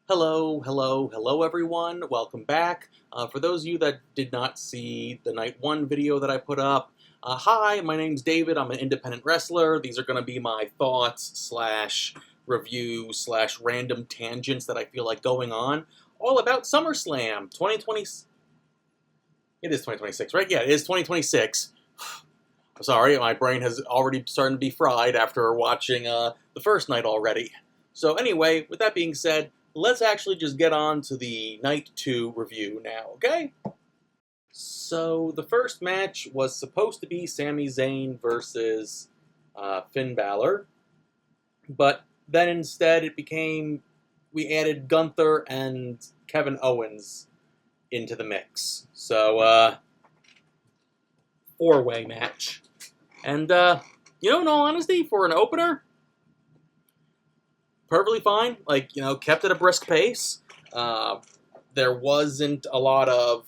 Hello everyone. Welcome back. For those of you that did not see the Night 1 video that I put up, hi, my name's David. I'm an independent wrestler. These are going to be my thoughts slash review slash random tangents that I feel like going on, all about SummerSlam 2020. It is 2026, right? Yeah, it is 2026. I'm sorry, my brain has already started to be fried after watching the first night already. So anyway, with that being said, let's actually just get on to the Night 2 review now, okay? So the first match was supposed to be Sami Zayn versus Finn Balor, but then instead it became, we added Gunther and Kevin Owens into the mix. So, four-way match. And, in all honesty, for an opener, perfectly fine. Like, kept at a brisk pace. There wasn't a lot of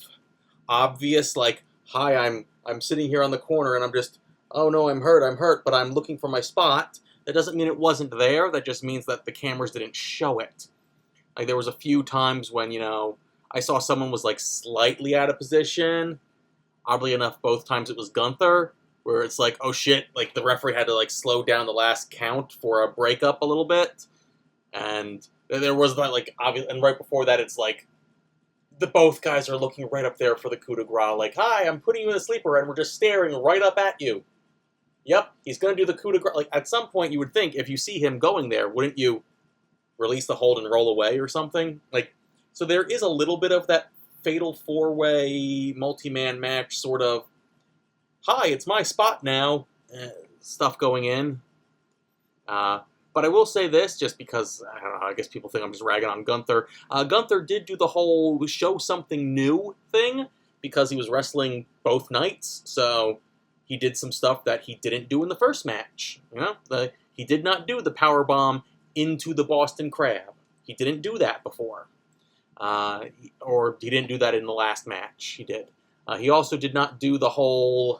obvious, like, hi, I'm sitting here on the corner and I'm just, oh no, I'm hurt, but I'm looking for my spot. That doesn't mean it wasn't there. That just means that the cameras didn't show it. Like, there was a few times when, I saw someone was, like, slightly out of position. Oddly enough, both times it was Gunther, where it's like, oh shit, like, the referee had to, like, slow down the last count for a breakup a little bit. And there was that, like, obvious, and right before that, it's like, both guys are looking right up there for the coup de grace. Like, hi, I'm putting you in a sleeper, and we're just staring right up at you. Yep, he's going to do the coup de grace. Like, at some point, you would think, if you see him going there, wouldn't you release the hold and roll away or something? Like, so there is a little bit of that fatal four-way multi-man match sort of, hi, it's my spot now, stuff going in. But I will say this, just because, I don't know, I guess people think I'm just ragging on Gunther. Gunther did do the whole show something new thing, because he was wrestling both nights, so he did some stuff that he didn't do in the first match. He did not do the powerbomb into the Boston Crab. He didn't do that before. Or he didn't do that in the last match. He did. He also did not do the whole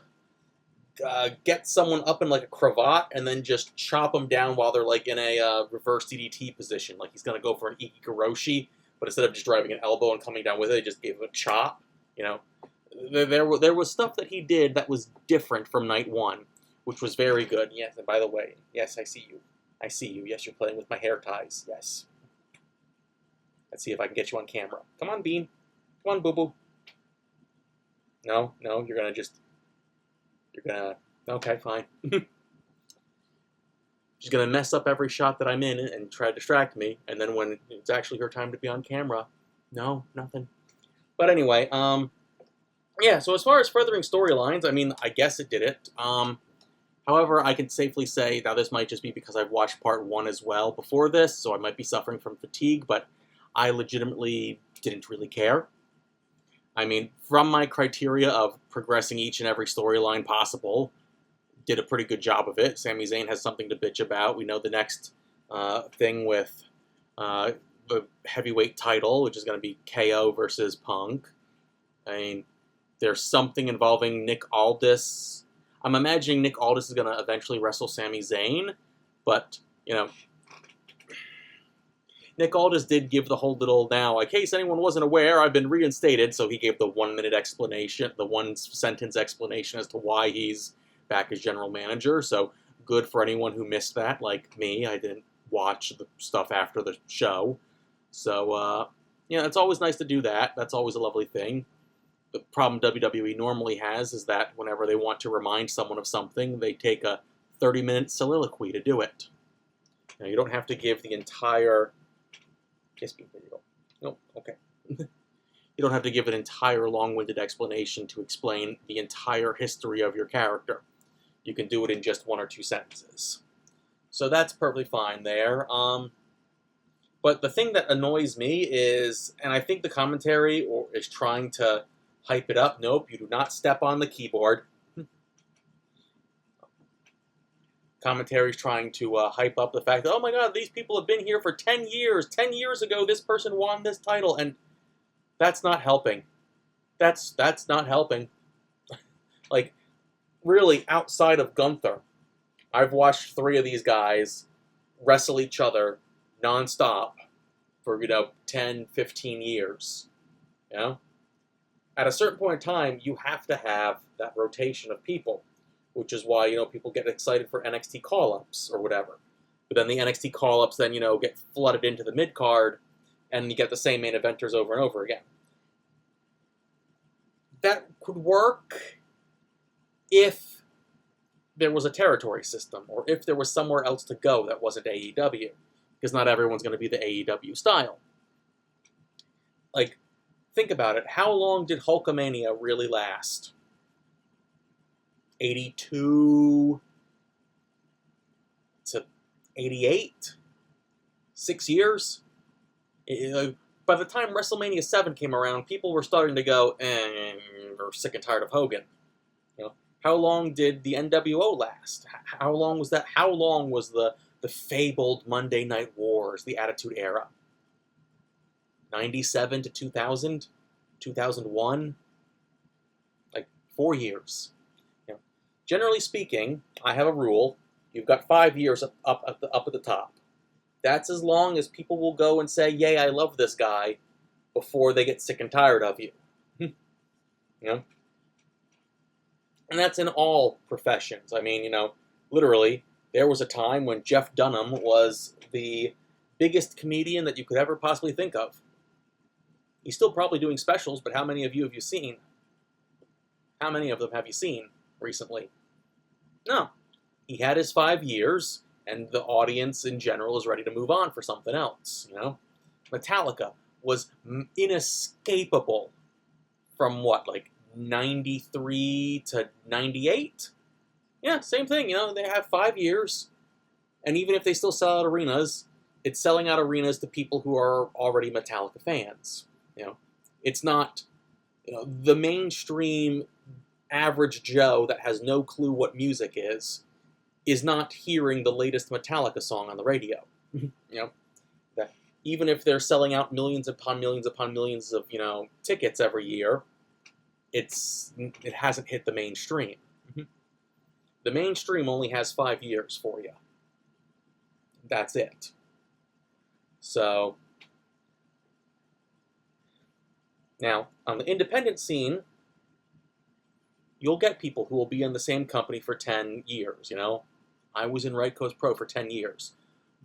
get someone up in like a cravat and then just chop them down while they're like in a reverse DDT position. Like he's going to go for an Ikigoroshi, but instead of just driving an elbow and coming down with it, he just gave him a chop. There was stuff that he did that was different from Night 1, which was very good. Yes, and by the way, yes, I see you. I see you. Yes, you're playing with my hair ties. Yes. Let's see if I can get you on camera. Come on, Bean. Come on, boo-boo. No, you're going to... Okay, fine. She's going to mess up every shot that I'm in and try to distract me, and then when it's actually her time to be on camera, no, nothing. But anyway, yeah, so as far as furthering storylines, I mean, I guess it did it. However, I can safely say, now this might just be because I've watched part 1 as well before this, so I might be suffering from fatigue, but I legitimately didn't really care. I mean, from my criteria of progressing each and every storyline possible, did a pretty good job of it. Sami Zayn has something to bitch about. We know the next thing with the heavyweight title, which is going to be KO versus Punk. I mean, there's something involving Nick Aldis. I'm imagining Nick Aldis is going to eventually wrestle Sami Zayn, but, Nick Aldis did give the whole little, now, in case anyone wasn't aware, I've been reinstated, so he gave the 1-minute explanation, the 1-sentence explanation as to why he's back as general manager, so good for anyone who missed that, like me. I didn't watch the stuff after the show. So, it's always nice to do that. That's always a lovely thing. The problem WWE normally has is that whenever they want to remind someone of something, they take a 30-minute soliloquy to do it. Now, you don't have to give the entire... Yes, there you go. No, okay. You don't have to give an entire long-winded explanation to explain the entire history of your character. You can do it in just 1 or 2 sentences. So that's perfectly fine there. But the thing that annoys me is, and I think the commentary is trying to hype it up. Nope, you do not step on the keyboard. Commentary's trying to hype up the fact that, oh my god, these people have been here for 10 years. 10 years ago, this person won this title, and that's not helping. That's not helping. Like, really, outside of Gunther, I've watched 3 of these guys wrestle each other nonstop for, 10, 15 years. You know? At a certain point in time, you have to have that rotation of people, which is why, people get excited for NXT call-ups or whatever. But then the NXT call-ups then, get flooded into the mid-card, and you get the same main eventers over and over again. That could work if there was a territory system, or if there was somewhere else to go that wasn't AEW, because not everyone's going to be the AEW style. Like, think about it. How long did Hulkamania really last? 82 to 88? 6 years? By the time WrestleMania 7 came around, people were starting to go, we're sick and tired of Hogan. How long did the NWO last? How long was that? How long was the fabled Monday Night Wars, the Attitude Era? 97 to 2000? 2001? Like 4 years. Generally speaking, I have a rule. You've got 5 years up at the top. That's as long as people will go and say, yay, I love this guy, before they get sick and tired of you. And that's in all professions. I mean, literally, there was a time when Jeff Dunham was the biggest comedian that you could ever possibly think of. He's still probably doing specials, but how many of you have you seen? How many of them have you seen recently? No. He had his 5 years, and the audience in general is ready to move on for something else, Metallica was inescapable from what, 93 to 98? Yeah, same thing, they have 5 years, and even if they still sell out arenas, it's selling out arenas to people who are already Metallica fans, It's not, the mainstream average Joe that has no clue what music is not hearing the latest Metallica song on the radio, that even if they're selling out millions upon millions upon millions of, tickets every year, it hasn't hit the mainstream. The mainstream only has 5 years for you. That's it. So, now, on the independent scene, you'll get people who will be in the same company for 10 years, I was in Right Coast Pro for 10 years.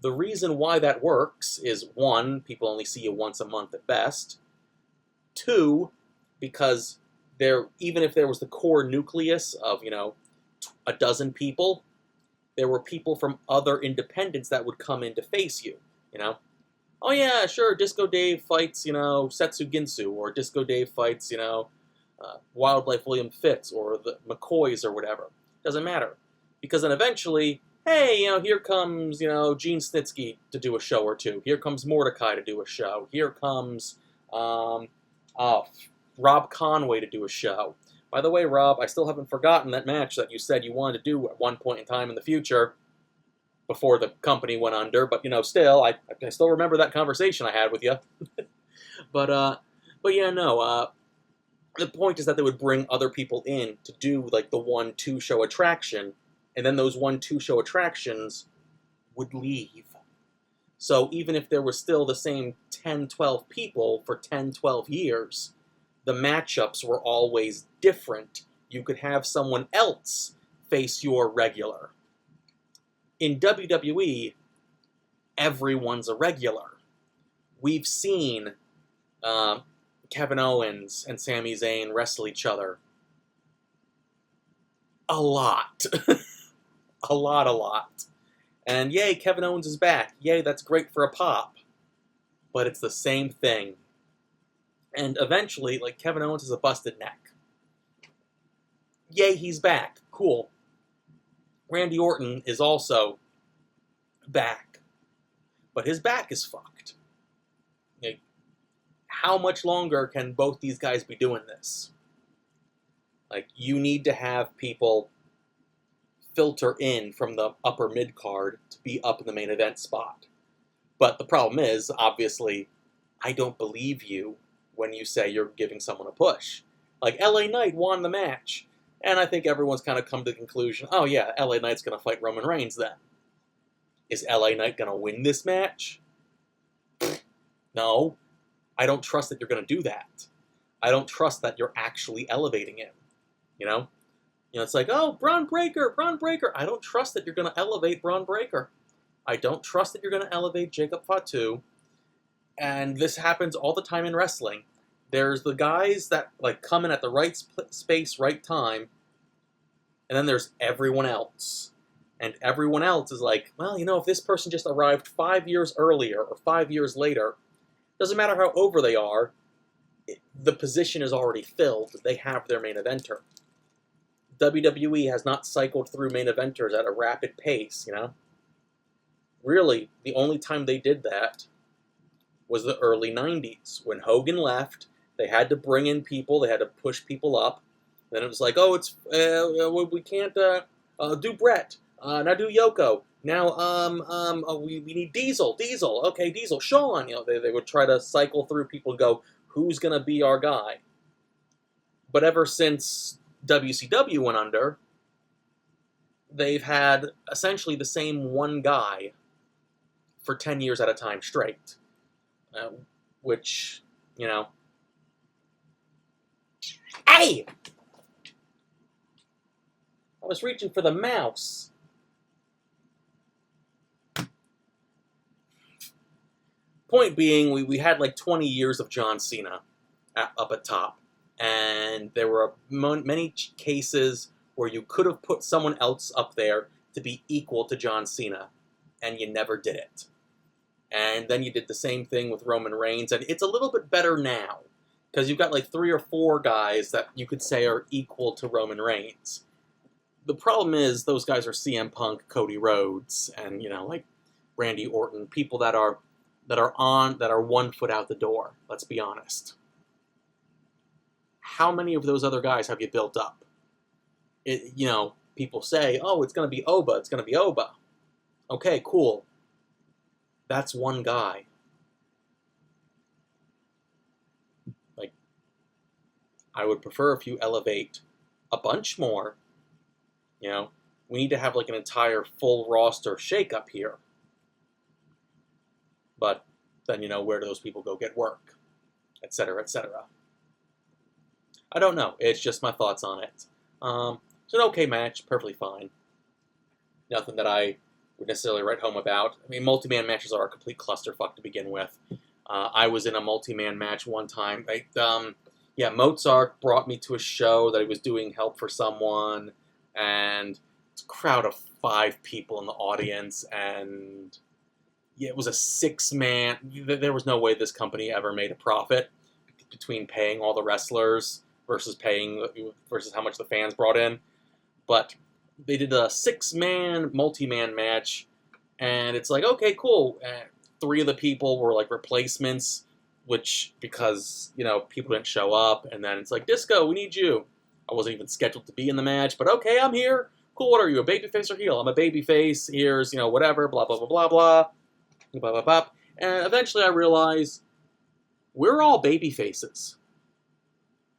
The reason why that works is, 1, people only see you once a month at best. 2, because even if there was the core nucleus of, a dozen people, there were people from other independents that would come in to face you, Oh yeah, sure, Disco Dave fights, Setsu Ginsu, or Disco Dave fights, Wildlife William Fitz, or the McCoys, or whatever. Doesn't matter. Because then eventually, hey, here comes, Gene Snitsky to do a show or two. Here comes Mordecai to do a show. Here comes, Rob Conway to do a show. By the way, Rob, I still haven't forgotten that match that you said you wanted to do at one point in time in the future, before the company went under. But, still, I still remember that conversation I had with you. But yeah, no, the point is that they would bring other people in to do, the 1-2 show attraction, and then those 1-2 show attractions would leave. So even if there was still the same 10, 12 people for 10, 12 years, the matchups were always different. You could have someone else face your regular. In WWE, everyone's a regular. We've seen Kevin Owens and Sami Zayn wrestle each other a lot. a lot. And yay, Kevin Owens is back. Yay, that's great for a pop. But it's the same thing. And eventually, Kevin Owens has a busted neck. Yay, he's back. Cool. Randy Orton is also back. But his back is fucked. How much longer can both these guys be doing this? You need to have people filter in from the upper mid-card to be up in the main event spot. But the problem is, obviously, I don't believe you when you say you're giving someone a push. LA Knight won the match. And I think everyone's kind of come to the conclusion, oh yeah, LA Knight's going to fight Roman Reigns then. Is LA Knight going to win this match? No, I don't trust that you're going to do that. I don't trust that you're actually elevating him. You know? It's like, oh, Braun Breaker. I don't trust that you're going to elevate Braun Breaker. I don't trust that you're going to elevate Jacob Fatu. And this happens all the time in wrestling. There's the guys that like come in at the right space, right time, and then there's everyone else. And everyone else is like, well, if this person just arrived 5 years earlier or 5 years later, doesn't matter how over they are, the position is already filled. They have their main eventer. WWE has not cycled through main eventers at a rapid pace, Really, the only time they did that was the early 90s. When Hogan left, they had to bring in people, they had to push people up. Then it was like, oh, we can't do Brett. Now do Yoko. Now we need Diesel. Okay, Diesel. Shawn. They would try to cycle through people and go, who's going to be our guy? But ever since WCW went under, they've had essentially the same one guy for 10 years at a time straight. Which, Hey! I was reaching for the mouse. Point being, we had like 20 years of John Cena up at top. And there were many cases where you could have put someone else up there to be equal to John Cena, and you never did it. And then you did the same thing with Roman Reigns, and it's a little bit better now, because you've got like 3 or 4 guys that you could say are equal to Roman Reigns. The problem is those guys are CM Punk, Cody Rhodes, and like Randy Orton, people that are 1 foot out the door. Let's be honest. How many of those other guys have you built up? People say, oh, it's going to be Oba. Okay, cool. That's one guy. Like, I would prefer if you elevate a bunch more. We need to have like an entire full roster shakeup here. But then, where do those people go get work? Etc., etc. I don't know. It's just my thoughts on it. It's an okay match, perfectly fine. Nothing that I would necessarily write home about. I mean, multi-man matches are a complete clusterfuck to begin with. I was in a multi-man match one time. Mozart brought me to a show that he was doing help for someone, and it's a crowd of 5 people in the audience, and it was a 6-man. There was no way this company ever made a profit between paying all the wrestlers versus how much the fans brought in. But they did a 6-man, multi-man match, and it's like, okay, cool. 3 of the people were like replacements, because people didn't show up, and then it's like, Disco, we need you. I wasn't even scheduled to be in the match, but okay, I'm here. Cool, what are you, a babyface or heel? I'm a babyface. Here's, whatever, blah, blah, blah, blah, blah. Blah, blah, blah. And eventually I realized we're all baby faces.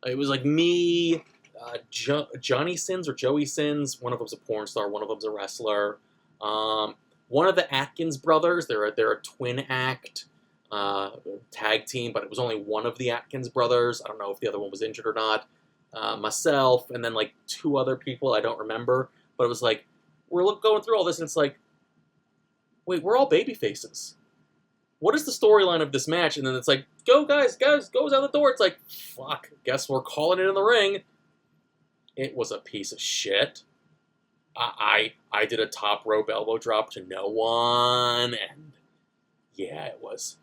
It was like me, Johnny Sins or Joey Sins. One of them's a porn star. One of them's a wrestler. One of the Atkins brothers. They're a twin act tag team, but it was only one of the Atkins brothers. I don't know if the other one was injured or not. Myself, and then like 2 other people. I don't remember. But it was like, we're going through all this, and it's like, wait, we're all baby faces. What is the storyline of this match? And then it's like, go guys, goes out the door. It's like, fuck, guess we're calling it in the ring. It was a piece of shit. I did a top rope elbow drop to no one, and yeah, it was.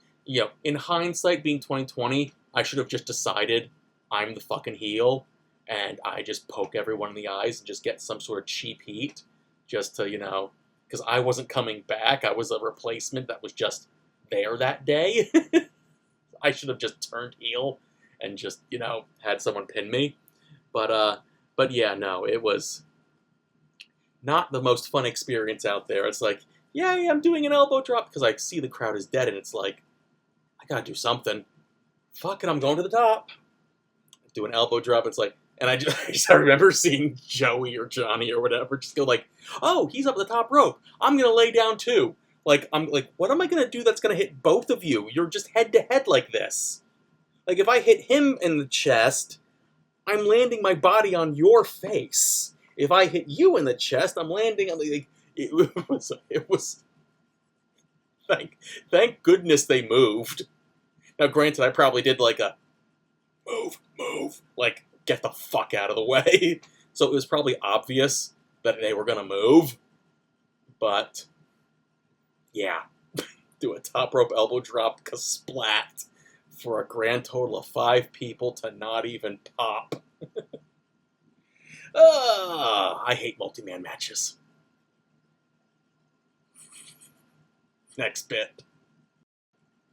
In hindsight, being 2020, I should have just decided I'm the fucking heel, and I just poke everyone in the eyes and just get some sort of cheap heat, just to, because I wasn't coming back. I was a replacement that was just there that day. I should have just turned heel and just, had someone pin me. But yeah, no, it was not the most fun experience out there. It's like, yeah, I'm doing an elbow drop because I see the crowd is dead, and it's like, I gotta do something. Fuck it, I'm going to the top. Do an elbow drop. It's like, and I remember seeing Joey or Johnny or whatever just go like, oh, he's up at the top rope. I'm gonna lay down too. Like, I'm like, what am I gonna do that's gonna hit both of you? You're just head to head like this. Like, if I hit him in the chest, I'm landing my body on your face. If I hit you in the chest, I'm landing on the. Like, it was. Thank goodness they moved. Now, granted, I probably did like a move, like get the fuck out of the way. So it was probably obvious that they were gonna move. But yeah, do a top rope elbow drop splat for a grand total of 5 people to not even pop. I hate multi-man matches. Next bit.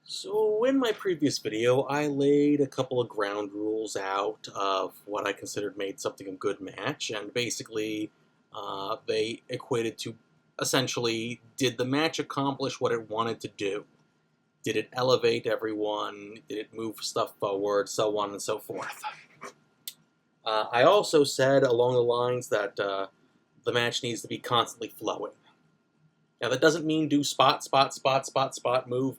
So in my previous video, I laid a couple of ground rules out of what I considered made something a good match, and basically they equated to essentially, did the match accomplish what it wanted to do? Did it elevate everyone? Did it move stuff forward? So on and so forth. I also said along the lines that the match needs to be constantly flowing. Now, that doesn't mean do spot, move,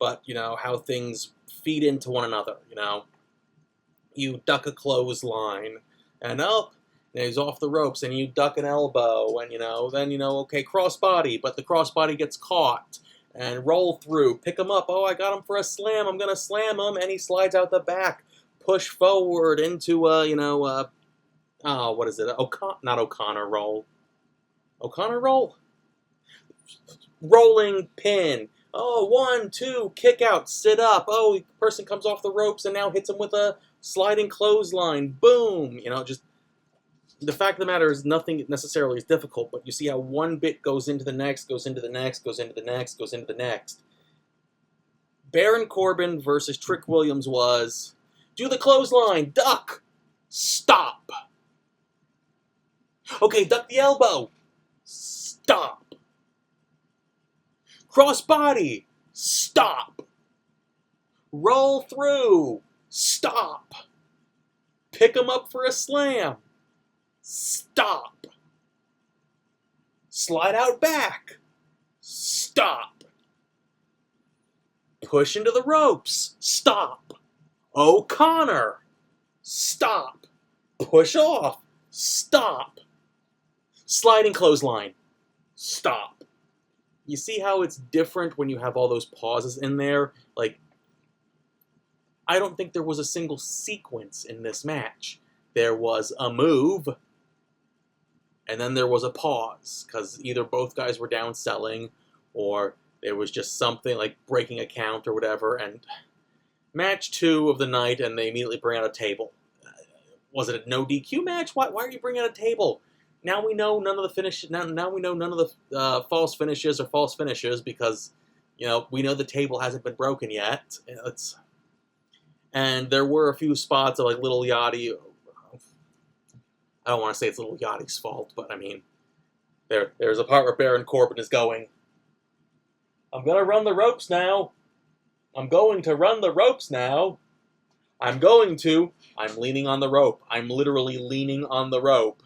but, you know, how things feed into one another, you know. You duck a clothesline, and he's off the ropes, and you duck an elbow, and, you know, then, you know, okay, crossbody, but the crossbody gets caught, and roll through, pick him up, oh, I got him for a slam, I'm gonna slam him, and he slides out the back, push forward into, what is it, not O'Connor roll. O'Connor roll? Rolling pin. Oh, 1, 2, kick out, sit up. Oh, the person comes off the ropes and now hits him with a sliding clothesline. Boom! You know, just the fact of the matter is nothing necessarily is difficult, but you see how one bit goes into the next, goes into the next, goes into the next, goes into the next. Baron Corbin versus Trick Williams was do the clothesline, duck, stop. Okay, duck the elbow. Stop. Crossbody. Stop. Roll through. Stop. Pick him up for a slam. Stop. Slide out back. Stop. Push into the ropes. Stop. O'Connor. Stop. Push off. Stop. Sliding clothesline. Stop. You see how it's different when you have all those pauses in there? Like, I don't think there was a single sequence in this match. There was a move, and then there was a pause, because either both guys were down selling, or there was just something like breaking a count or whatever, and match 2 of the night, and they immediately bring out a table. Was it a no DQ match? Why are you bringing out a table? Now we know none of the finish. Now we know none of the false finishes or false finishes because, you know, we know the table hasn't been broken yet. And there were a few spots of like Little Yachty. I don't want to say it's Little Yachty's fault, but I mean, there's a part where Baron Corbin is going, I'm gonna run the ropes now. I'm going to run the ropes now. I'm leaning on the rope. I'm literally leaning on the rope.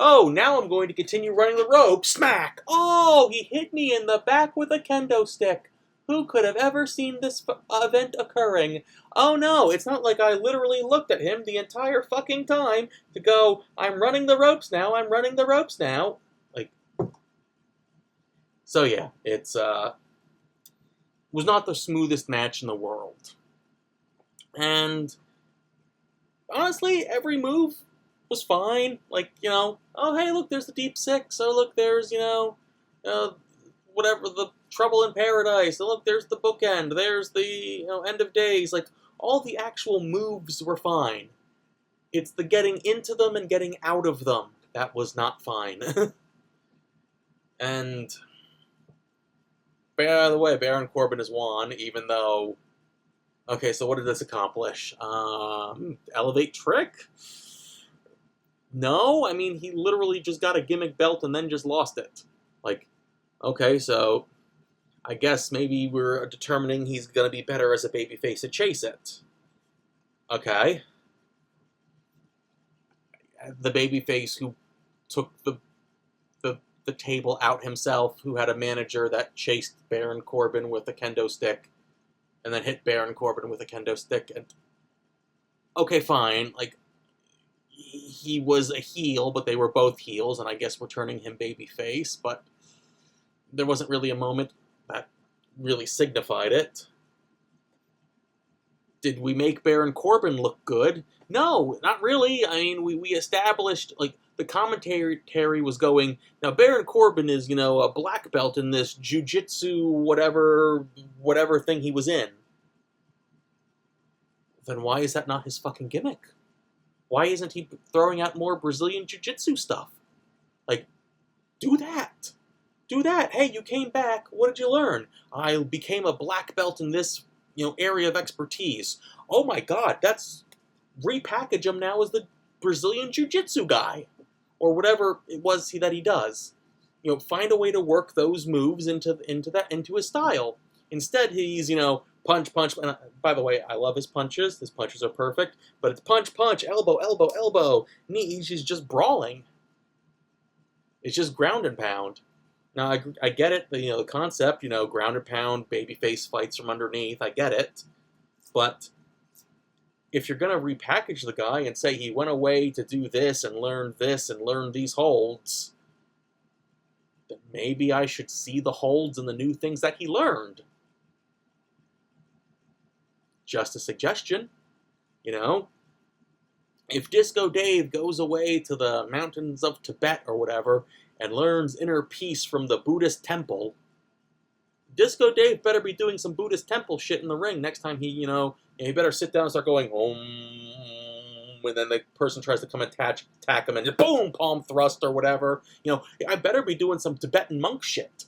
Oh, now I'm going to continue running the rope. Smack! Oh, he hit me in the back with a kendo stick. Who could have ever seen this event occurring? Oh no, it's not like I literally looked at him the entire fucking time to go, I'm running the ropes now, I'm running the ropes now. Like, so yeah, it's, was not the smoothest match in the world. And honestly, every move was fine. Like, you know, oh, hey, look, there's the Deep Six. Oh, look, there's, you know, whatever, the Trouble in Paradise. Oh, look, there's the Bookend. There's the, you know, End of Days. Like, all the actual moves were fine. It's the getting into them and getting out of them that was not fine. And, by the way, Baron Corbin has won, even though... Okay, so what did this accomplish? Elevate Trick? No, I mean, he literally just got a gimmick belt and then just lost it. Like, okay, so I guess maybe we're determining he's going to be better as a babyface to chase it. Okay. The babyface who took the the table out himself, who had a manager that chased Baron Corbin with a kendo stick, and then hit Baron Corbin with a kendo stick. And okay, fine, like, he was a heel, but they were both heels, and I guess we're turning him babyface, but there wasn't really a moment that really signified it. Did we make Baron Corbin look good? No, not really. I mean, we established, like, the commentary was going, now Baron Corbin is, a black belt in this jiu-jitsu whatever thing he was in. Then why is that not his fucking gimmick? Why isn't he throwing out more Brazilian jiu-jitsu stuff? Like, do that. Do that. Hey, you came back. What did you learn? I became a black belt in this, area of expertise. Oh my God, repackage him now as the Brazilian jiu-jitsu guy, or whatever it was that he does. Find a way to work those moves into his style. Instead, he's punch. And by the way, I love his punches. His punches are perfect, but it's punch, elbow, knee. He's just brawling. It's just ground and pound. Now, I get it, the concept, ground and pound, babyface fights from underneath, I get it. But if you're going to repackage the guy and say he went away to do this and learn these holds, then maybe I should see the holds and the new things that he learned. Just a suggestion, If Disco Dave goes away to the mountains of Tibet or whatever and learns inner peace from the Buddhist temple, Disco Dave better be doing some Buddhist temple shit in the ring next time he better sit down and start going, when then the person tries to come and attack him and just boom, palm thrust or whatever. I better be doing some Tibetan monk shit.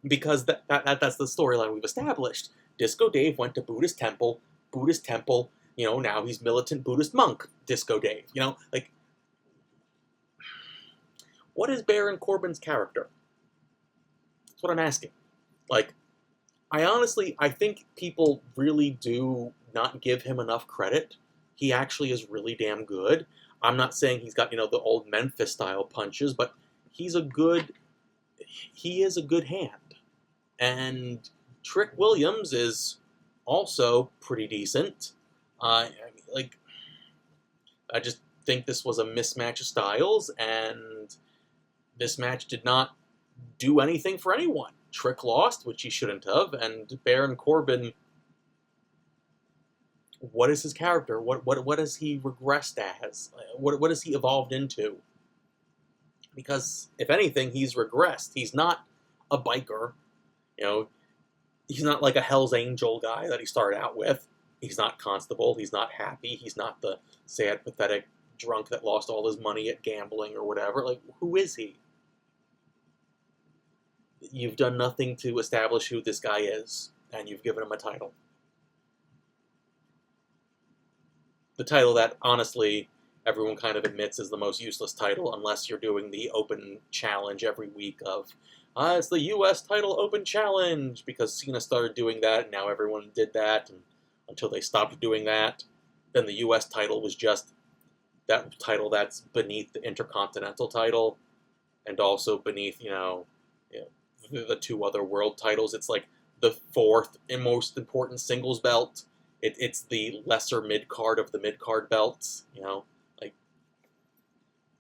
Because that's the storyline we've established. Disco Dave went to Buddhist temple, now he's militant Buddhist monk, Disco Dave. What is Baron Corbin's character? That's what I'm asking. I think people really do not give him enough credit. He actually is really damn good. I'm not saying he's got, the old Memphis-style punches, but he is a good hand. And Trick Williams is also pretty decent. I just think this was a mismatch of styles, and this match did not do anything for anyone. Trick lost, which he shouldn't have, and Baron Corbin, what is his character? What has he regressed as? What has he evolved into? Because, if anything, he's regressed. He's not a biker. He's not like a Hell's Angel guy that he started out with. He's not Constable. He's not Happy. He's not the sad, pathetic drunk that lost all his money at gambling or whatever. Who is he? You've done nothing to establish who this guy is, and you've given him a title. The title that, honestly, everyone kind of admits is the most useless title, unless you're doing the open challenge every week of, it's the U.S. title open challenge, because Cena started doing that, and now everyone did that, and until they stopped doing that, then the U.S. title was just that title that's beneath the Intercontinental title, and also beneath, the two other world titles. It's like the fourth and most important singles belt. It's the lesser mid-card of the mid-card belts,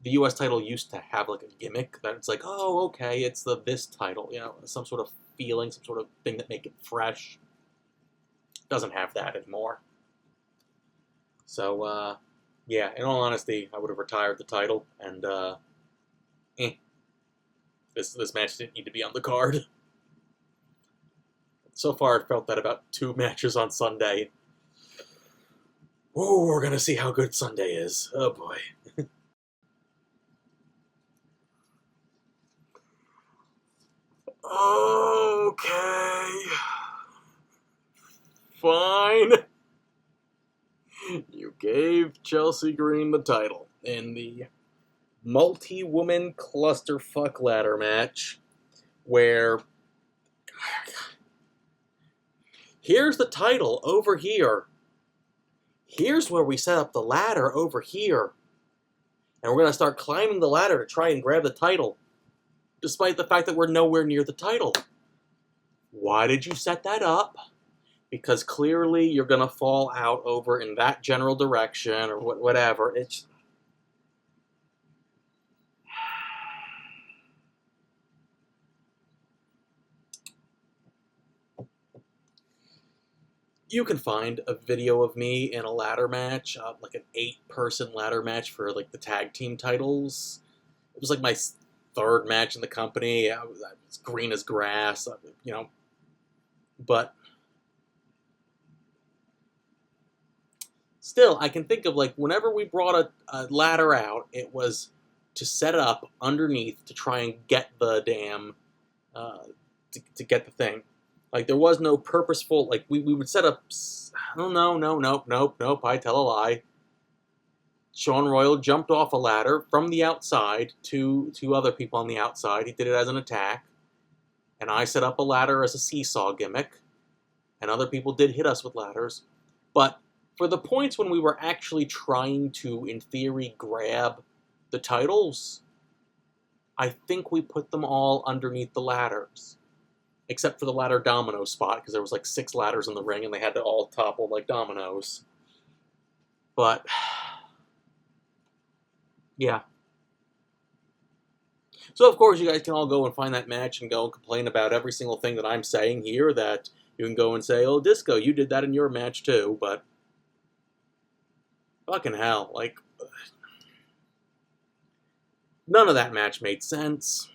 The U.S. title used to have, a gimmick that it's like, oh, okay, it's this title, some sort of feeling, some sort of thing that make it fresh. Doesn't have that anymore. So, yeah, in all honesty, I would have retired the title, and, This match didn't need to be on the card. So far, I felt that about 2 matches on Sunday. Oh, we're gonna see how good Sunday is. Oh, boy. Okay. Fine. You gave Chelsea Green the title in the multi-woman clusterfuck ladder match, where here's the title over here. Here's where we set up the ladder over here. And we're going to start climbing the ladder to try and grab the title. despite the fact that we're nowhere near the title. Why did you set that up? Because clearly you're going to fall out over in that general direction or whatever. It's... You can find a video of me in a ladder match, like an 8-person ladder match for like the tag team titles. It was like my 3rd match in the company. I was green as grass, you know. But still, I can think of like whenever we brought a ladder out, it was to set up underneath to try and get the damn, to get the thing. Like, there was no purposeful, like, we would set up, oh, nope, I tell a lie. Sean Royal jumped off a ladder from the outside to other people on the outside. He did it as an attack. And I set up a ladder as a seesaw gimmick. And other people did hit us with ladders. But for the points when we were actually trying to, in theory, grab the titles, I think we put them all underneath the ladders. Except for the ladder domino spot, because there was like 6 ladders in the ring, and they had to all topple like dominoes. But, yeah. So, of course, you guys can all go and find that match and go and complain about every single thing that I'm saying here, that you can go and say, oh, Disco, you did that in your match too, but fucking hell, like, none of that match made sense.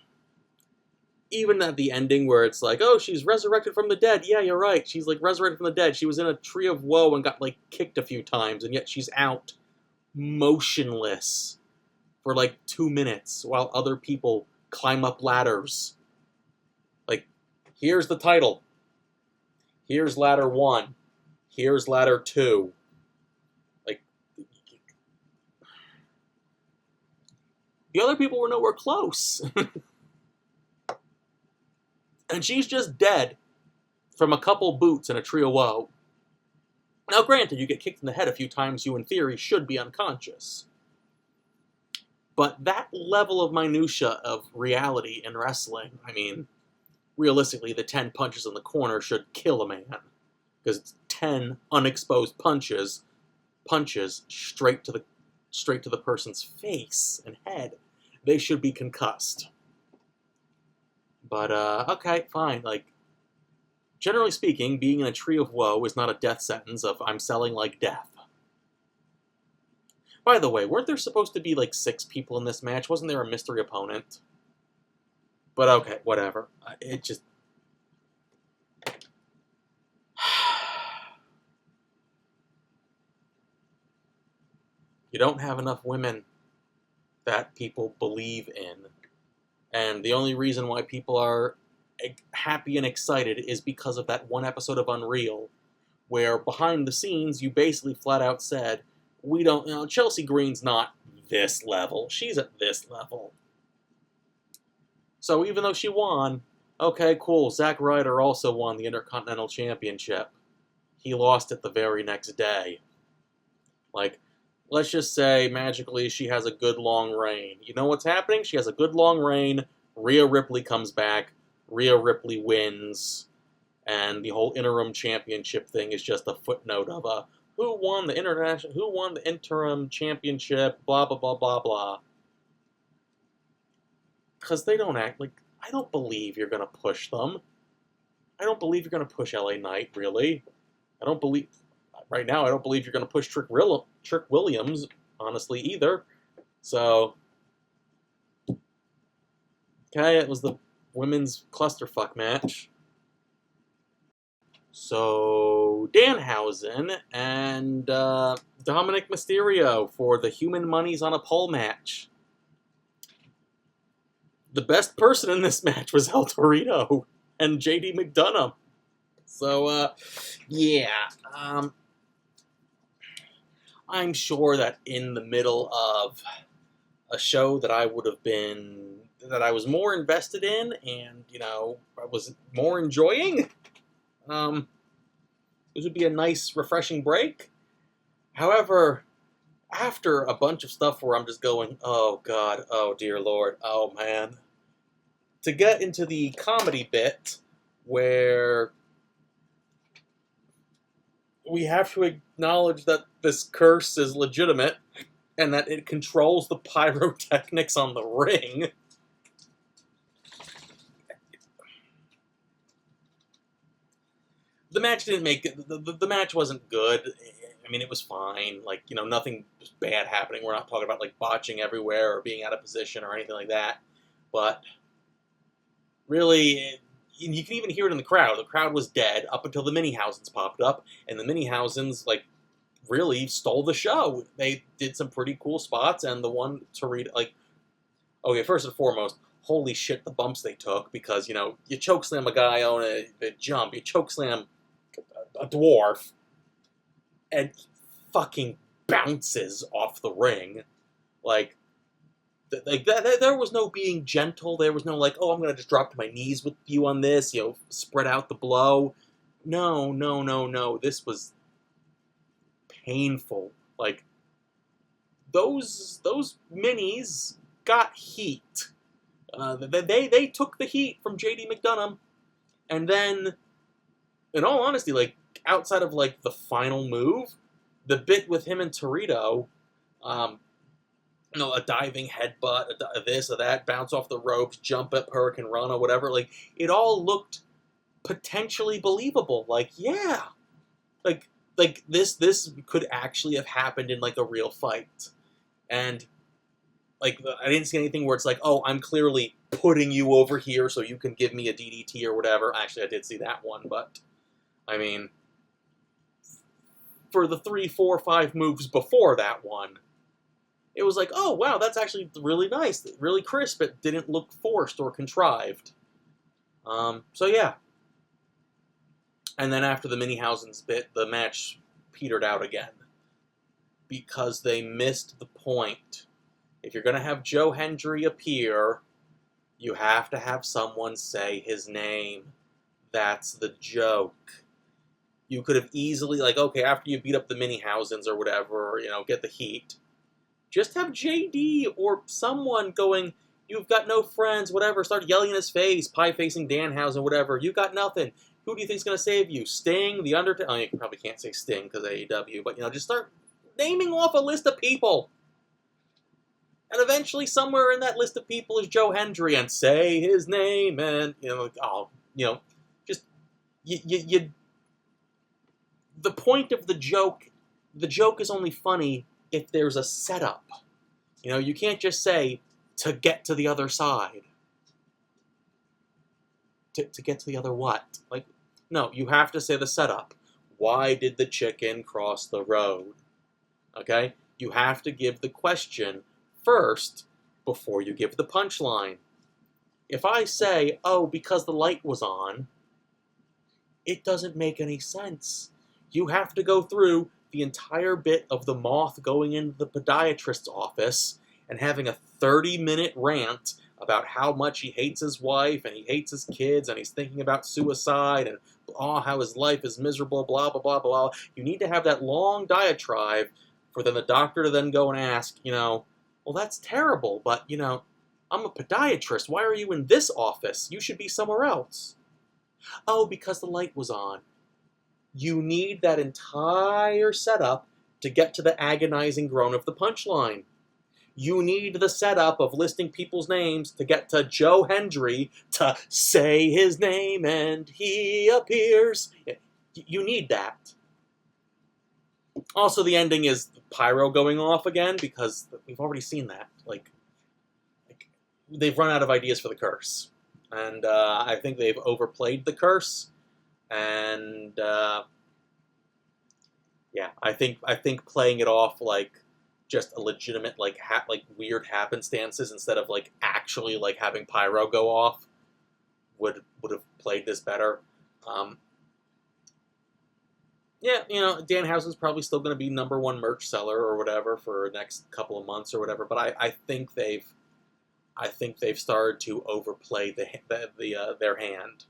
Even at the ending where it's like, oh, she's resurrected from the dead. Yeah, you're right. She's, like, resurrected from the dead. She was in a tree of woe and got, like, kicked a few times, and yet she's out motionless for, like, 2 minutes while other people climb up ladders. Like, here's the title. Here's ladder 1. Here's ladder 2. Like, the other people were nowhere close. And she's just dead from a couple boots and a tree of woe. Now, granted, you get kicked in the head a few times, you, in theory, should be unconscious. But that level of minutia of reality in wrestling, I mean, realistically, the 10 punches in the corner should kill a man. Because it's 10 unexposed punches straight to the person's face and head. They should be concussed. But, okay, fine. Like, generally speaking, being in a tree of woe is not a death sentence of I'm selling like death. By the way, weren't there supposed to be like 6 people in this match? Wasn't there a mystery opponent? But okay, whatever. It just... You don't have enough women that people believe in. And the only reason why people are happy and excited is because of that one episode of Unreal, where behind the scenes you basically flat out said, we don't, Chelsea Green's not this level. She's at this level. So even though she won, okay, cool, Zack Ryder also won the Intercontinental Championship. He lost it the very next day. Like, let's just say, magically, she has a good long reign. You know what's happening? She has a good long reign, Rhea Ripley comes back, Rhea Ripley wins, and the whole interim championship thing is just a footnote of who won the interim championship, blah, blah, blah, blah, blah. Because they don't act like... I don't believe you're going to push them. I don't believe you're going to push LA Knight, really. I don't believe... Right now, I don't believe you're going to push Trick Williams, honestly, either. So... Okay, it was the women's clusterfuck match. So, Danhausen and Dominic Mysterio for the Human Monies on a Pole match. The best person in this match was El Torito and JD McDonough. So, yeah. I'm sure that in the middle of a show that I was more invested in and, I was more enjoying, this would be a nice, refreshing break. However, after a bunch of stuff where I'm just going, oh God, oh dear Lord, oh man, to get into the comedy bit where we have to acknowledge that this curse is legitimate and that it controls the pyrotechnics on the ring. The match didn't make it. The match wasn't good. I mean, it was fine. Like, nothing bad happening. We're not talking about, like, botching everywhere or being out of position or anything like that. But really, you can even hear it in the crowd. The crowd was dead up until the Mini-Housens popped up. And the Mini-Housens, like, really stole the show. They did some pretty cool spots. And the one to read, like, okay, first and foremost, holy shit, the bumps they took. Because, you chokeslam a guy on a jump. You chokeslam a dwarf, and he fucking bounces off the ring. Like that, there was no being gentle. There was no like, oh, I'm gonna just drop to my knees with you on this. Spread out the blow. No. This was painful. Like those minis got heat. They took the heat from JD McDonough, and then, in all honesty, like, outside of, like, the final move, the bit with him and Torito, a diving headbutt, a this, or that, bounce off the ropes, jump up Hurricane Rana, whatever, like, it all looked potentially believable. Like, yeah. Like this could actually have happened in, like, a real fight. And, like, I didn't see anything where it's like, oh, I'm clearly putting you over here so you can give me a DDT or whatever. Actually, I did see that one, but I mean, for the 3, 4, 5 moves before that one, it was like, oh, wow, that's actually really nice, really crisp. It didn't look forced or contrived. So, yeah. And then after the Mini-Housens bit, the match petered out again. Because they missed the point. If you're going to have Joe Hendry appear, you have to have someone say his name. That's the joke. You could have easily, like, okay, after you beat up the Mini-Housens or whatever, or, get the heat, just have JD or someone going, you've got no friends, whatever, start yelling in his face, pie-facing Danhausen, whatever, you got nothing. Who do you think's going to save you? Sting, The Undertaker? Oh, you probably can't say Sting because AEW, but, just start naming off a list of people. And eventually, somewhere in that list of people is Joe Hendry, and say his name, and, just, you the point of the joke is only funny if there's a setup. You can't just say, to get to the other side. To get to the other what? Like, no, you have to say the setup. Why did the chicken cross the road? Okay? You have to give the question first before you give the punchline. If I say, oh, because the light was on, it doesn't make any sense. You have to go through the entire bit of the moth going into the podiatrist's office and having a 30-minute rant about how much he hates his wife and he hates his kids and he's thinking about suicide and how his life is miserable, blah, blah, blah, blah. You need to have that long diatribe for then the doctor to then go and ask, well, that's terrible, but, I'm a podiatrist. Why are you in this office? You should be somewhere else. Oh, because the light was on. You need that entire setup to get to the agonizing groan of the punchline. You need the setup of listing people's names to get to Joe Hendry to say his name and he appears. You need that. Also, the ending is pyro going off again because we've already seen that. Like they've run out of ideas for the curse. And I think they've overplayed the curse. And yeah, I think playing it off like just a legitimate like weird happenstances instead of like actually like having pyro go off would have played this better. Yeah, Danhausen's probably still going to be #1 merch seller or whatever for the next couple of months or whatever. But I think they've started to overplay their hand.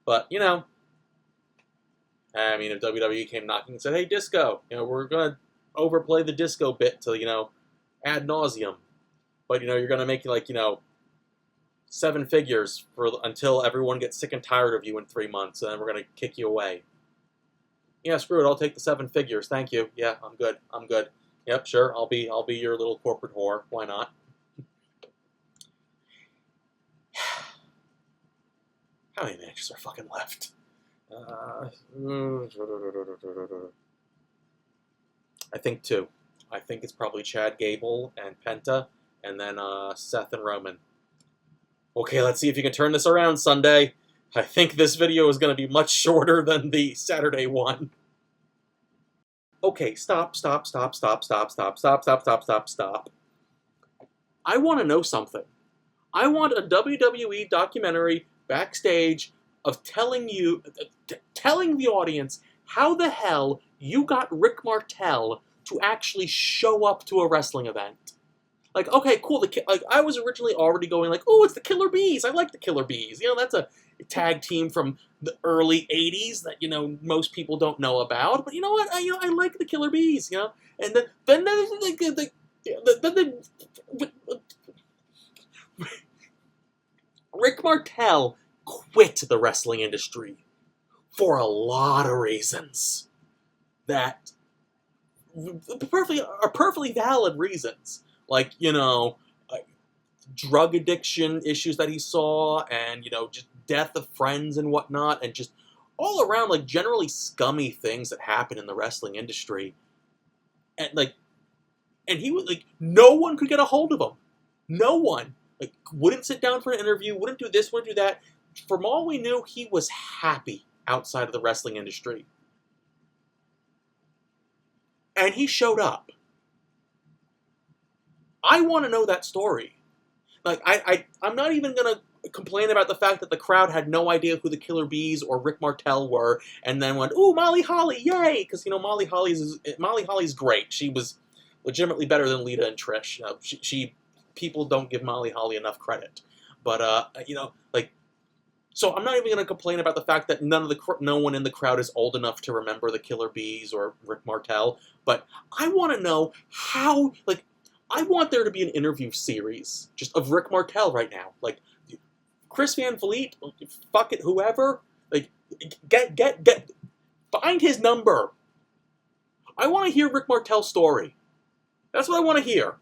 But I mean, if WWE came knocking and said, "Hey, Disco, we're gonna overplay the disco bit to ad nauseum," but you're gonna make like 7 figures until everyone gets sick and tired of you in 3 months, and then we're gonna kick you away. Yeah, screw it. I'll take the 7 figures. Thank you. Yeah, I'm good. I'm good. Yep, sure. I'll be your little corporate whore. Why not? How many matches are fucking left? I think 2. I think it's probably Chad Gable and Penta, and then Seth and Roman. Okay, let's see if you can turn this around Sunday. I think this video is going to be much shorter than the Saturday one. Okay, stop. I want to know something. I want a WWE documentary backstage of telling the audience how the hell you got Rick Martel to actually show up to a wrestling event. Like, okay, cool. I was originally already going like, oh, it's the Killer Bees. I like the Killer Bees. You know, that's a tag team from the early '80s that most people don't know about. But you know what? I like the Killer Bees. You know, and then Rick Martel quit the wrestling industry for a lot of reasons that are perfectly valid reasons. Like, drug addiction issues that he saw, and, just death of friends and whatnot, and just all around, like, generally scummy things that happen in the wrestling industry. And he was, like, no one could get a hold of him. No one. Like, wouldn't sit down for an interview, wouldn't do this, wouldn't do that. From all we knew, he was happy outside of the wrestling industry. And he showed up. I want to know that story. Like, I'm not even going to complain about the fact that the crowd had no idea who the Killer Bees or Rick Martel were, and then went, ooh, Molly Holly, yay! Because, Molly Holly's great. She was legitimately better than Lita and Trish. People don't give Molly Holly enough credit. But, so I'm not even going to complain about the fact that no one in the crowd is old enough to remember the Killer Bees or Rick Martel. But I want to know how, I want there to be an interview series just of Rick Martel right now. Like, Chris Van Vliet, fuck it, whoever. Like, find his number. I want to hear Rick Martel's story. That's what I want to hear.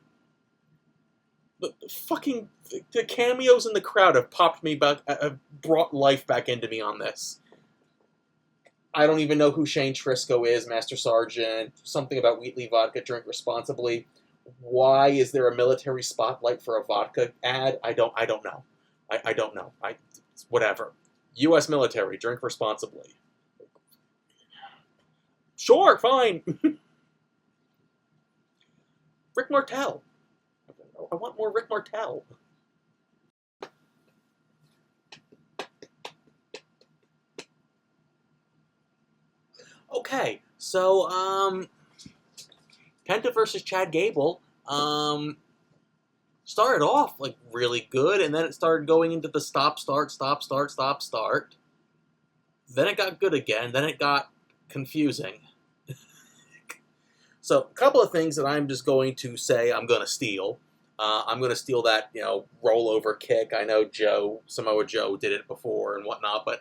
The cameos in the crowd have popped me back, have brought life back into me on this. I don't even know who Shane Trisco is, Master Sergeant. Something about Wheatley vodka, drink responsibly. Why is there a military spotlight for a vodka ad? I don't know. I don't know. Whatever. U.S. military, drink responsibly. Sure, fine. Rick Martel. I want more Rick Martel. Okay, so, Penta versus Chad Gable, started off, really good, and then it started going into the stop, start. Then it got good again, then it got confusing. So, a couple of things that I'm just going to say I'm going to steal. I'm going to steal that, rollover kick. I know Samoa Joe did it before and whatnot, but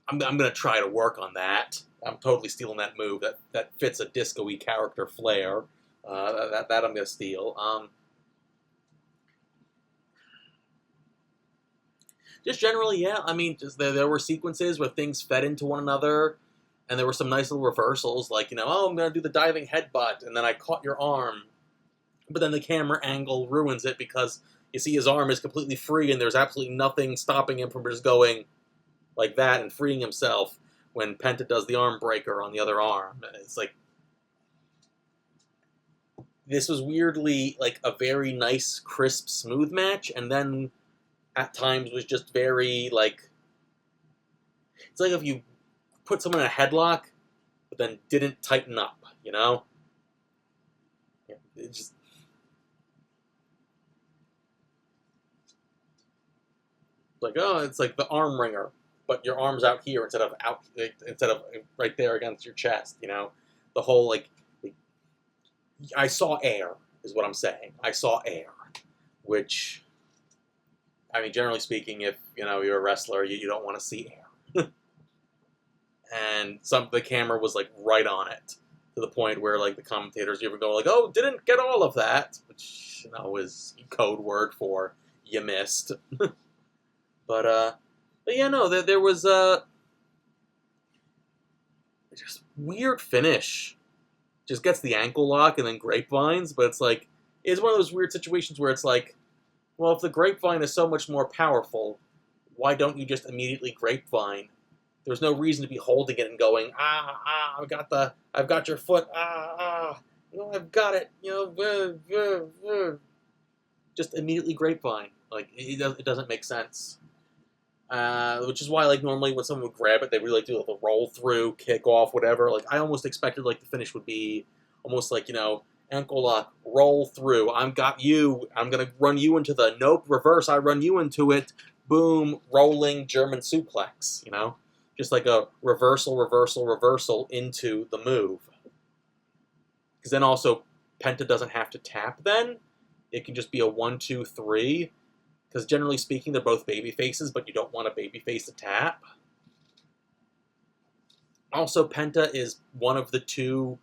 I'm going to try to work on that. I'm totally stealing that move. That fits a disco-y character flair. That I'm going to steal. Just generally, yeah. I mean, just there were sequences where things fed into one another, and there were some nice little reversals, like, oh, I'm going to do the diving headbutt, and then I caught your arm. But then the camera angle ruins it because you see his arm is completely free and there's absolutely nothing stopping him from just going like that and freeing himself when Penta does the arm breaker on the other arm. It's like, this was weirdly a very nice, crisp, smooth match, and then at times was just very it's like if you put someone in a headlock but then didn't tighten up, It just... it's like the arm wringer, but your arm's out here instead of right there against your chest. The whole I saw air is what I'm saying. I saw air, which I mean, generally speaking, if you're a wrestler, you don't want to see air. And the camera was like right on it, to the point where like the commentators even go like, "Oh, didn't get all of that," which is code word for you missed. But yeah, no, there was just weird finish. Just gets the ankle lock and then grapevines, but it's one of those weird situations where it's like, well, if the grapevine is so much more powerful, why don't you just immediately grapevine? There's no reason to be holding it and going, I've got your foot, I've got it, just immediately grapevine. Like, it doesn't make sense. Which is why, like, normally when someone would grab it, they really do like a roll through, kick off, whatever. Like, I almost expected like the finish would be almost like, ankle lock, roll through. I've got you. I'm gonna run you into the nope reverse. I run you into it. Boom, rolling German suplex. Just like a reversal, reversal, reversal into the move. Because then also Penta doesn't have to tap. Then it can just be a 1, 2, 3. Because generally speaking, they're both baby faces, but you don't want a baby face to tap. Also, Penta is one of the 2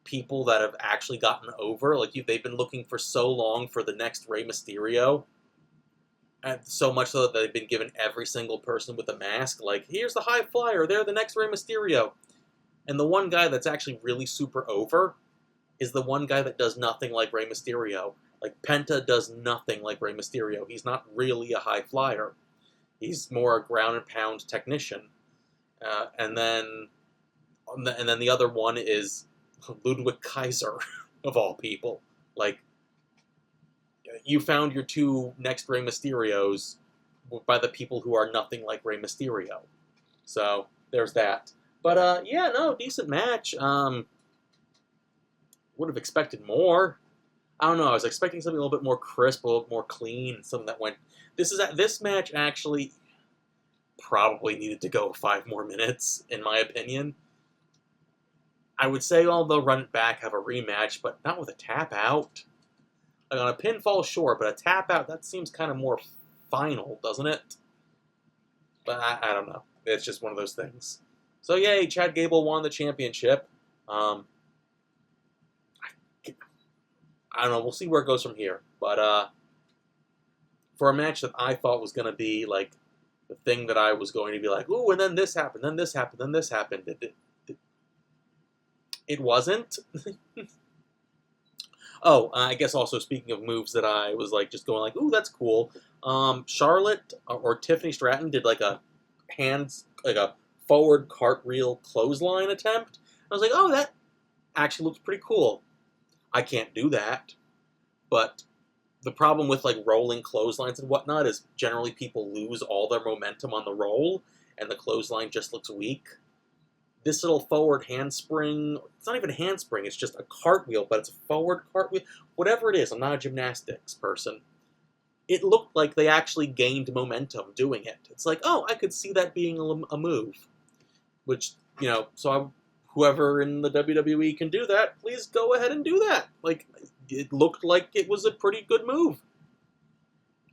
people that have actually gotten over. Like, they've been looking for so long for the next Rey Mysterio. And so much so that they've been given every single person with a mask. Like, here's the high flyer, they're the next Rey Mysterio. And the one guy that's actually really super over is the one guy that does nothing like Rey Mysterio. Like, Penta does nothing like Rey Mysterio. He's not really a high flyer. He's more a ground and pound technician. And then the other one is Ludwig Kaiser, of all people. Like, you found your 2 next Rey Mysterios by the people who are nothing like Rey Mysterio. So, there's that. But, yeah, no, decent match. Would have expected more. I don't know, I was expecting something a little bit more crisp, a little bit more clean, something that went... This match actually probably needed to go 5 more minutes, in my opinion. I would say, they'll run it back, have a rematch, but not with a tap out. Like, on a pinfall, sure, but a tap out, that seems kind of more final, doesn't it? But I don't know. It's just one of those things. So, yay, Chad Gable won the championship. I don't know, we'll see where it goes from here. But, for a match that I thought was going to be, like, the thing that I was going to be like, ooh, and then this happened, then this happened, then this happened. It wasn't. Oh, I guess also speaking of moves that I was, like, just going like, ooh, that's cool. Charlotte or Tiffany Stratton did, like, a forward cartwheel clothesline attempt. I was like, oh, that actually looks pretty cool. I can't do that. But the problem with, like, rolling clotheslines and whatnot is generally people lose all their momentum on the roll, and the clothesline just looks weak. This little forward handspring, it's not even a handspring, it's just a cartwheel, but it's a forward cartwheel. Whatever it is, I'm not a gymnastics person. It looked like they actually gained momentum doing it. It's like, oh, I could see that being a move. Which, whoever in the WWE can do that, please go ahead and do that. Like, it looked like it was a pretty good move.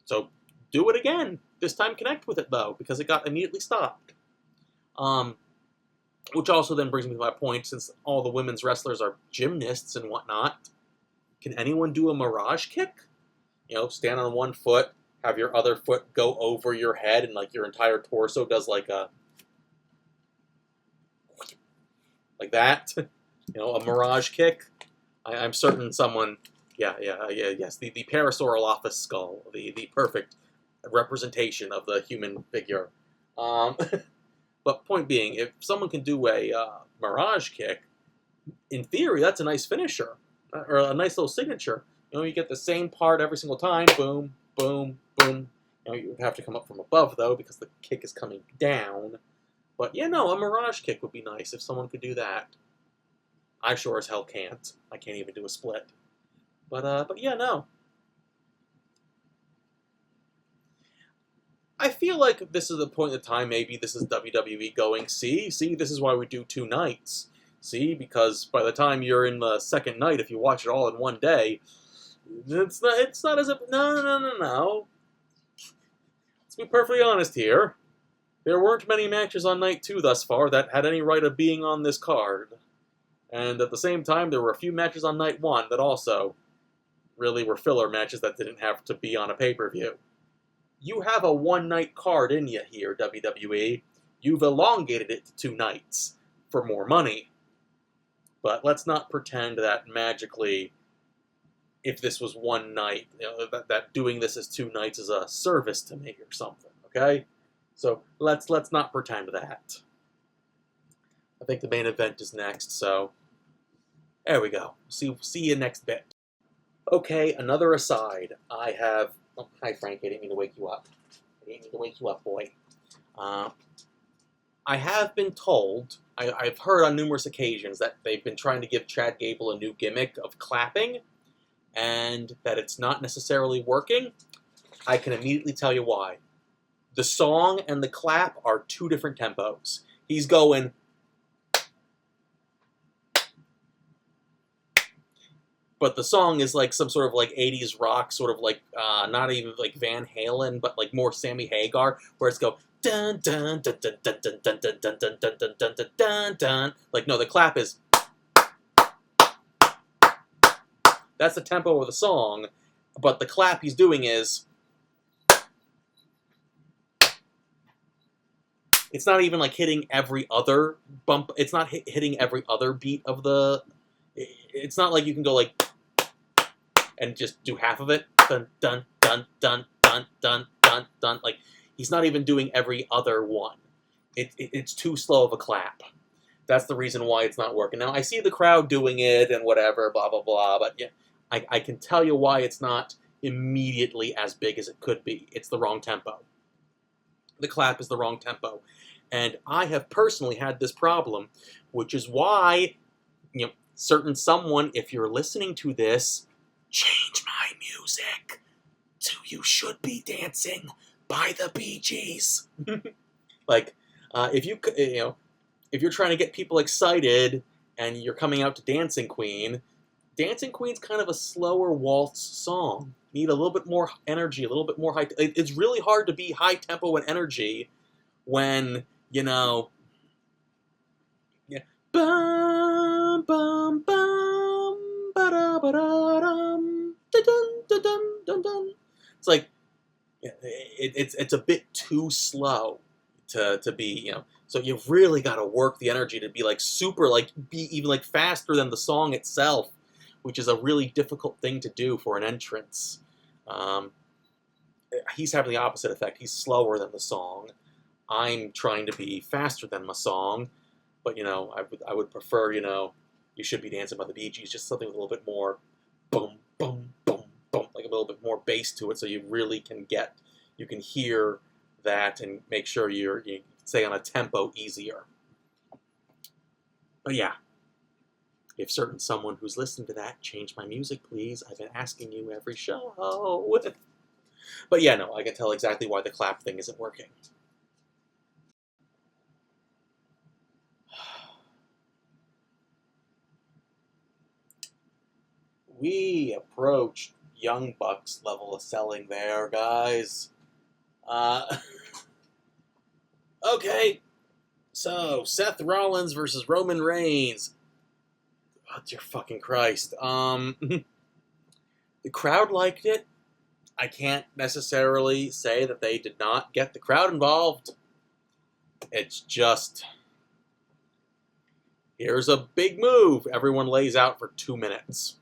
So, do it again. This time connect with it, though, because it got immediately stopped. Which also then brings me to my point, since all the women's wrestlers are gymnasts and whatnot, can anyone do a mirage kick? Stand on one foot, have your other foot go over your head, and, like, your entire torso does, like, like that. A mirage kick. I'm certain someone... yes, the Parasaurolophus skull, the perfect representation of the human figure. But point being, if someone can do a mirage kick, in theory, that's a nice finisher, or a nice little signature. You get the same part every single time, boom, boom, boom. You would have to come up from above, though, because the kick is coming down. But, a mirage kick would be nice if someone could do that. I sure as hell can't. I can't even do a split. But yeah, no. I feel like this is the point in time, maybe this is WWE going, see, this is why we do 2 nights. See, because by the time you're in the second night, if you watch it all in one day, it's not as if, no. be perfectly honest here, there weren't many matches on Night 2 thus far that had any right of being on this card. And at the same time, there were a few matches on Night 1 that also really were filler matches that didn't have to be on a pay-per-view. You have a one-night card in you here, WWE. You've elongated it to 2 nights for more money. But let's not pretend that magically, if this was one night, that doing this as 2 nights is a service to me or something, okay? So let's not pretend that. I think the main event is next, so there we go. See you next bit. Okay, another aside. I have... Oh, hi, Frank. I didn't mean to wake you up. Boy. I have been told, I've heard on numerous occasions that they've been trying to give Chad Gable a new gimmick of clapping, and that it's not necessarily working. I can immediately tell you why. The song and the clap are 2 different tempos. He's going... But the song is like some sort of like 80s rock, sort of like, not even like Van Halen, but like more Sammy Hagar, where it's go dun dun dun dun dun dun dun dun dun dun dun dun dun dun dun dun. Like, no, the clap is... That's the tempo of the song, but the clap he's doing is... It's not even like hitting every other bump. It's not hitting every other beat of the... It's not like you can go like... and just do half of it. Dun, dun, dun, dun, dun, dun, dun, dun. Like, he's not even doing every other one. It's too slow of a clap. That's the reason why it's not working. Now, I see the crowd doing it and whatever, blah, blah, blah, but yeah, I can tell you why it's not immediately as big as it could be. It's the wrong tempo. The clap is the wrong tempo. And I have personally had this problem, which is why, certain someone, if you're listening to this, change my music to You Should Be Dancing by the Bee Gees. Like, if you're trying to get people excited and you're coming out to Dancing Queen's kind of a slower waltz song. You need a little bit more energy, a little bit more high. It's really hard to be high tempo and energy when, yeah, bum bum bum ba da ba da dum da dun da dun dun dun. It's like it's a bit too slow to be, so you've really got to work the energy to be like super, like be even like faster than the song itself, which is a really difficult thing to do for an entrance. He's having the opposite effect. He's slower than the song. I'm trying to be faster than my song, but I would prefer, You Should Be Dancing by the Bee Gees, just something with a little bit more boom, boom, boom, boom, like a little bit more bass to it, so you really can hear that and make sure you stay on a tempo easier. But yeah, if certain someone who's listened to that, change my music, please. I've been asking you every show. But yeah, no, I can tell exactly why the clap thing isn't working. We approached Young Bucks level of selling there, guys. Okay, so Seth Rollins versus Roman Reigns. Oh, dear fucking Christ. The crowd liked it. I can't necessarily say that they did not get the crowd involved. It's just... Here's a big move. Everyone lays out for 2 minutes.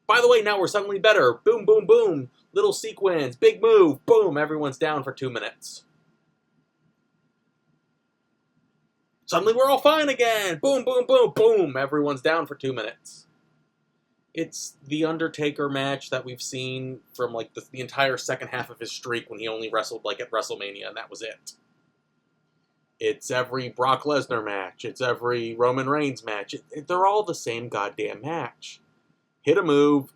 By the way, now we're suddenly better. Boom, boom, boom. Little sequence. Big move. Boom. Everyone's down for 2 minutes. Suddenly we're all fine again. Boom, boom, boom, boom. Everyone's down for 2 minutes. It's the Undertaker match that we've seen from like the entire second half of his streak when he only wrestled like at WrestleMania, and that was it. It's every Brock Lesnar match. It's every Roman Reigns match. They're all the same goddamn match. Hit a move.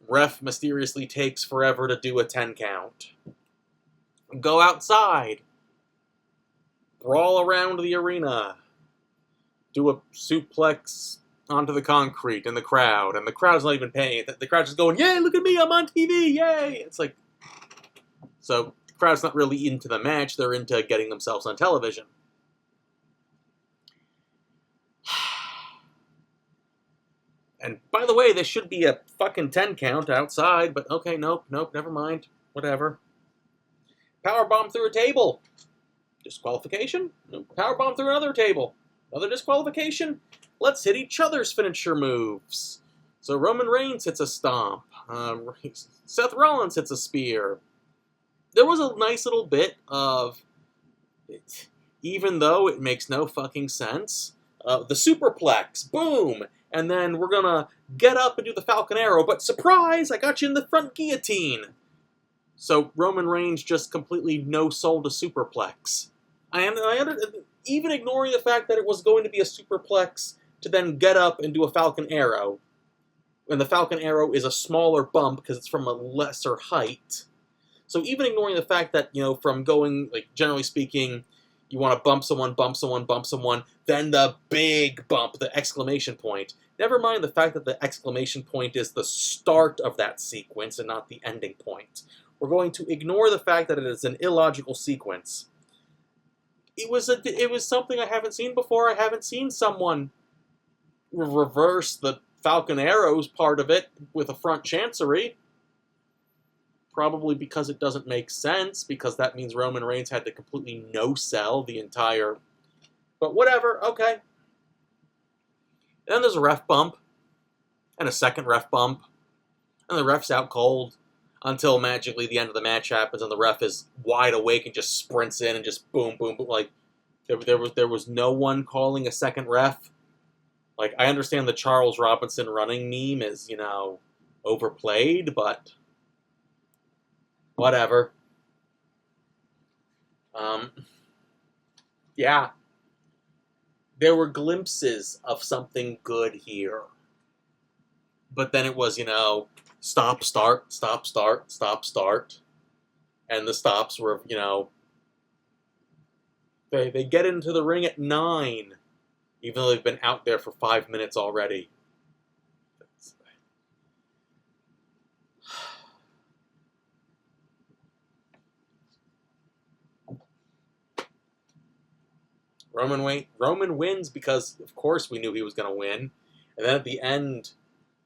Ref mysteriously takes forever to do a 10 count. Go outside. Brawl around the arena. Do a suplex onto the concrete in the crowd. And the crowd's not even paying it. The crowd's just going, yay, look at me, I'm on TV, yay! It's like, So the crowd's not really into the match, they're into getting themselves on television. And by the way, there should be a fucking 10 count outside, but okay, nope, never mind. Whatever. Powerbomb through a table. Disqualification? Powerbomb through another table. Another disqualification? Let's hit each other's finisher moves. So Roman Reigns hits a stomp. Seth Rollins hits a spear. There was a nice little bit of, even though it makes no fucking sense, the superplex. Boom! And then we're gonna get up and do the Falcon Arrow, but surprise! I got you in the front guillotine! So Roman Reigns just completely no-sold a superplex. Even ignoring the fact that it was going to be a superplex to then get up and do a Falcon Arrow. And the Falcon Arrow is a smaller bump because it's from a lesser height. So even ignoring the fact that, from going, generally speaking, you want to bump someone, then the big bump, the exclamation point. Never mind the fact that the exclamation point is the start of that sequence and not the ending point. We're going to ignore the fact that it is an illogical sequence. It was something I haven't seen before. I haven't seen someone reverse the Falcon Arrows part of it with a front chancery. Probably because it doesn't make sense, because that means Roman Reigns had to completely no-sell the entire... But whatever, okay. And then there's a ref bump, and a second ref bump, and the ref's out cold until magically the end of the match happens and the ref is wide awake and just sprints in and just boom, boom, boom. There was no one calling a second ref. I understand the Charles Robinson running meme is, overplayed, but... whatever. Yeah. There were glimpses of something good here. But then it was, stop, start, stop, start, stop, start. And the stops were, they get into the ring at 9, even though they've been out there for 5 minutes already. Roman wins because, of course, we knew he was going to win. And then at the end,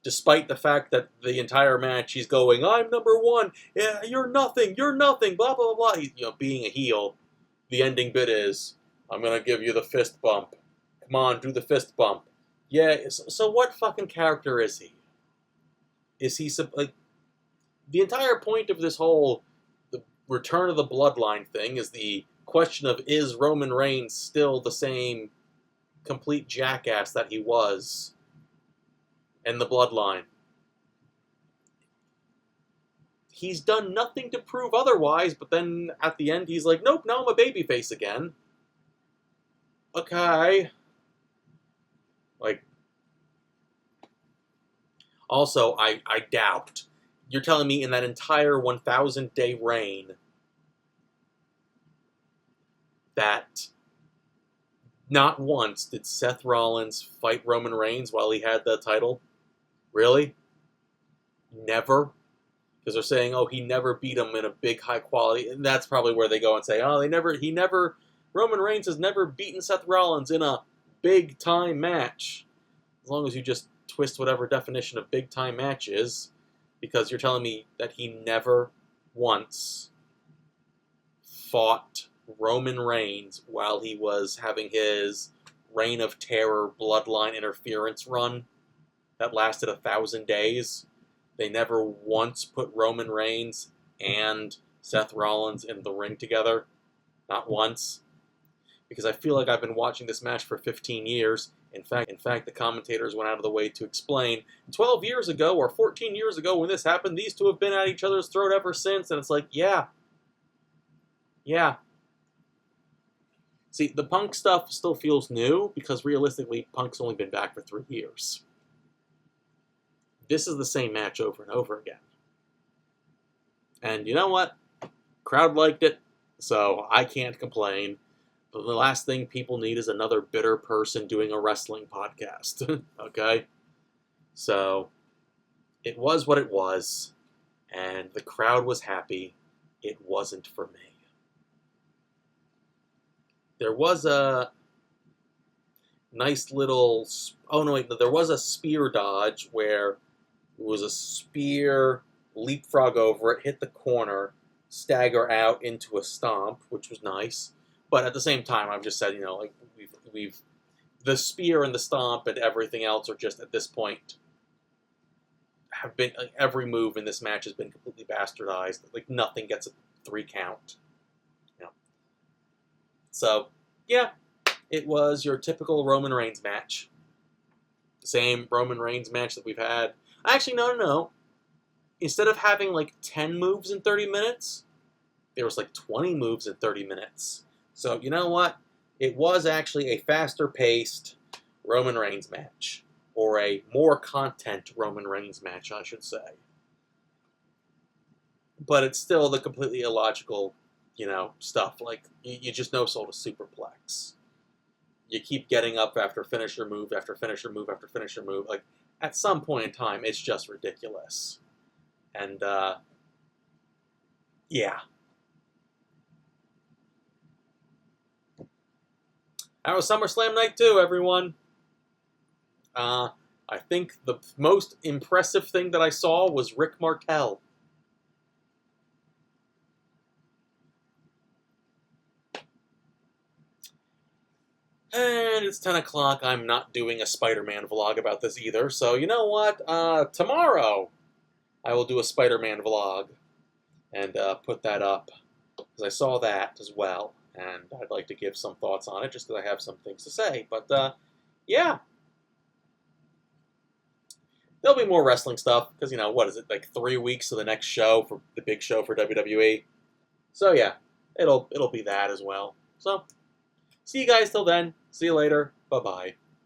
despite the fact that the entire match he's going, I'm number 1, yeah, you're nothing, blah, blah, blah, blah. He's, being a heel, the ending bit is, I'm going to give you the fist bump. Come on, do the fist bump. Yeah, so what fucking character is he? Is he, the entire point of this whole the return of the bloodline thing is the question of, is Roman Reigns still the same complete jackass that he was in the bloodline? He's done nothing to prove otherwise, but then at the end he's like, nope, now I'm a babyface again. Okay. Also, I doubt. You're telling me in that entire 1,000-day reign that not once did Seth Rollins fight Roman Reigns while he had the title? Really? Never? Because they're saying, he never beat him in a big high quality, and that's probably where they go and say, Roman Reigns has never beaten Seth Rollins in a big time match. As long as you just twist whatever definition of big time match is, because you're telling me that he never once fought Roman Reigns while he was having his Reign of Terror bloodline interference run that lasted 1,000 days. They never once put Roman Reigns and Seth Rollins in the ring together. Not once. Because I feel like I've been watching this match for 15 years. In fact, the commentators went out of the way to explain 12 years ago or 14 years ago when this happened, these two have been at each other's throat ever since. And it's like, yeah. See, the Punk stuff still feels new because realistically, Punk's only been back for 3 years. This is the same match over and over again. And you know what? Crowd liked it, so I can't complain. But the last thing people need is another bitter person doing a wrestling podcast. Okay? So, it was what it was, and the crowd was happy, it wasn't for me. There was a nice little... Oh, no, wait. There was a spear dodge where it was a spear, leapfrog over it, hit the corner, stagger out into a stomp, which was nice. But at the same time, I've just said, you know, like, we've the spear and the stomp and everything else are just, at this point, have been... Like, every move in this match has been completely bastardized. Like, nothing gets a 3 count. You know. So, yeah, it was your typical Roman Reigns match. Same Roman Reigns match that we've had. Actually, no. Instead of having like 10 moves in 30 minutes, there was like 20 moves in 30 minutes. So, you know what? It was actually a faster paced Roman Reigns match. Or a more content Roman Reigns match, I should say. But it's still the completely illogical, you know, stuff. Like, you just no-sold a superplex. You keep getting up after finisher move, after finisher move, after finisher move. Like, at some point in time, it's just ridiculous. And, yeah. That was SummerSlam Night 2, everyone. I think the most impressive thing that I saw was Rick Martel. And it's 10 o'clock. I'm not doing a Spider-Man vlog about this either. So, you know what? Tomorrow, I will do a Spider-Man vlog and put that up. Because I saw that as well. And I'd like to give some thoughts on it, just because I have some things to say. But, yeah. There'll be more wrestling stuff. Because, you know, what is it? Like 3 weeks to the next show, for the big show for WWE. So, yeah. It'll be that as well. So... see you guys till then. See you later. Bye-bye.